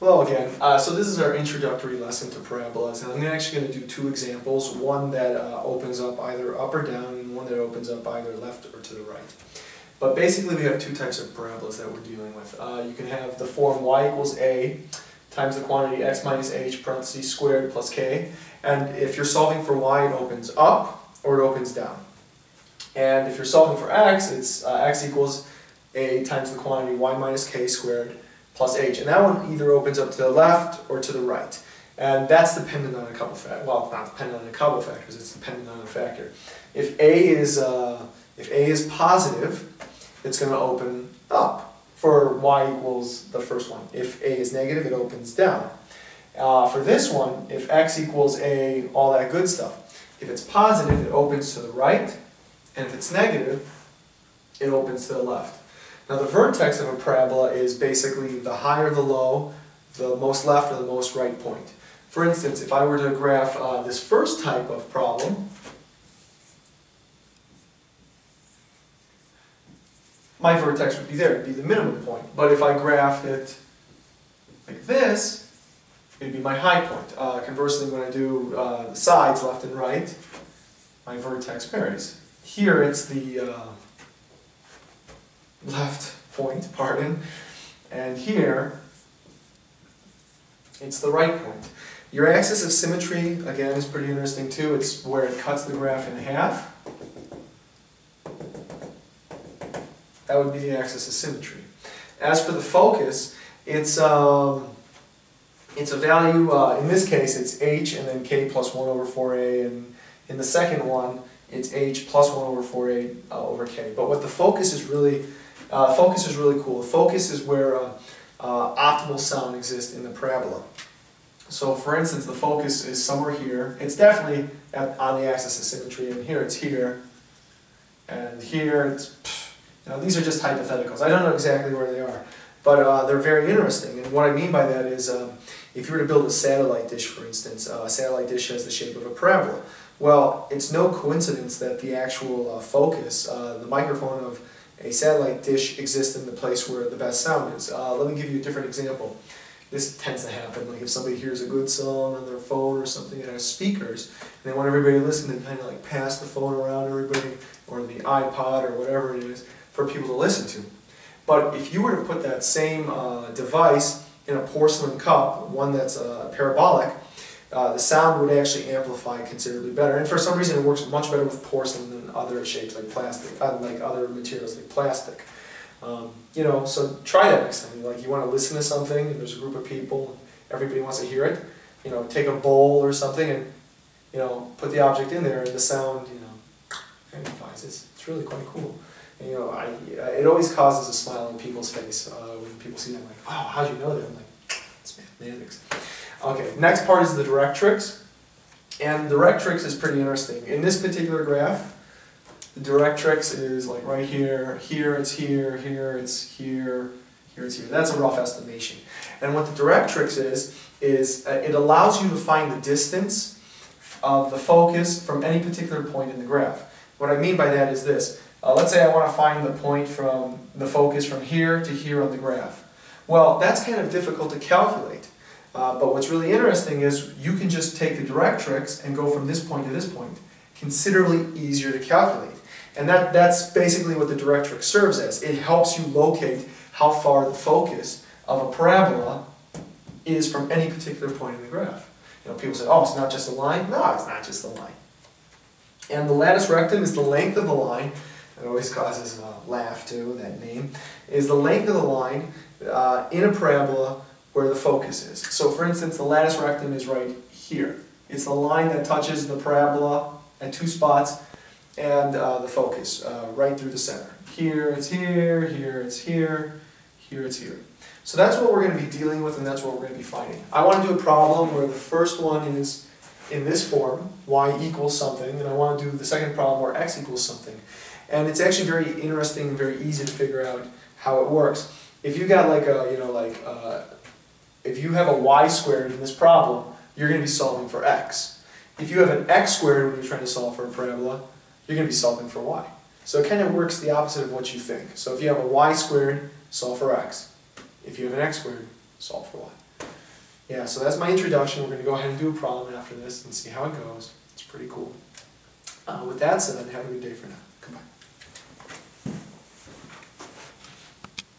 Hello again. So this is our introductory lesson to parabolas, and I'm actually going to do two examples, one that opens up either up or down, and one that opens up either left or to the right. But basically we have two types of parabolas that we're dealing with. You can have the form y equals a times the quantity x minus h parentheses squared plus k, and if you're solving for y it opens up or it opens down. And if you're solving for x, it's x equals a times the quantity y minus k squared plus h, and that one either opens up to the left or to the right, and that's dependent on a couple factors. Well, not dependent on a couple factors; it's dependent on a factor. If a is positive, it's going to open up for y equals the first one. If a is negative, it opens down. For this one, if x equals a, all that good stuff. If it's positive, it opens to the right, and if it's negative, it opens to the left. Now the vertex of a parabola is basically the high or the low, the most left or the most right point. For instance, if I were to graph this first type of problem, my vertex would be there, it'd be the minimum point. But if I graphed it like this, it'd be my high point. Conversely, when I do the sides, left and right, my vertex varies. Here it's the left point, and here it's the right point. Your axis of symmetry, again, is pretty interesting too. It's where it cuts the graph in half. That would be the axis of symmetry. As for the focus, it's a value, in this case it's h and then k plus 1 over 4a, and in the second one it's h plus 1 over 4a over k. But what the focus is really cool. The focus is where optimal sound exists in the parabola. So for instance, the focus is somewhere here. It's definitely on the axis of symmetry, and here it's here, and here it's, these are just hypotheticals. I don't know exactly where they are, but they're very interesting. And what I mean by that is, if you were to build a satellite dish, for instance, a satellite dish has the shape of a parabola. Well, it's no coincidence that the actual focus, the microphone of a satellite dish, exists in the place where the best sound is. Let me give you a different example. This tends to happen, like if somebody hears a good song on their phone or something and has speakers, and they want everybody to listen, and kind of like pass the phone around everybody, or the iPod or whatever it is, for people to listen to. But if you were to put that same device in a porcelain cup, one that's parabolic, the sound would actually amplify considerably better. And for some reason it works much better with porcelain than other shapes like plastic, like other materials like plastic. So try that next time. Like you want to listen to something and there's a group of people, everybody wants to hear it. Take a bowl or something and put the object in there, and the sound amplifies. It's really quite cool. And, it always causes a smile on people's face when people see that. Like, wow, how'd you know that? I'm like, it's mathematics. Okay, next part is the directrix, and the directrix is pretty interesting. In this particular graph, the directrix is like right here, here it's here, here it's here, here it's here. That's a rough estimation. And what the directrix is it allows you to find the distance of the focus from any particular point in the graph. What I mean by that is this. Let's say I want to find the point from the focus from here to here on the graph. Well, that's kind of difficult to calculate. But what's really interesting is you can just take the directrix and go from this point to this point. Considerably easier to calculate. And that's basically what the directrix serves as. It helps you locate how far the focus of a parabola is from any particular point in the graph. People say, oh, it's not just a line. No, it's not just a line. And the latus rectum is the length of the line. It always causes a laugh too, that name. Is the length of the line in a parabola where the focus is. So for instance, the latus rectum is right here. It's the line that touches the parabola at two spots, and the focus right through the center. Here it's here, here it's here, here it's here. So that's what we're going to be dealing with, and that's what we're going to be finding. I want to do a problem where the first one is in this form, y equals something, and I want to do the second problem where x equals something. And it's actually very interesting and very easy to figure out how it works. If you got like a, if you have a y squared in this problem, you're going to be solving for x. If you have an x squared when you're trying to solve for a parabola, you're going to be solving for y. So it kind of works the opposite of what you think. So if you have a y squared, solve for x. If you have an x squared, solve for y. yeah, so that's my introduction. We're going to go ahead and do a problem after this and see how it goes. It's pretty cool. With that said, have a good day for now.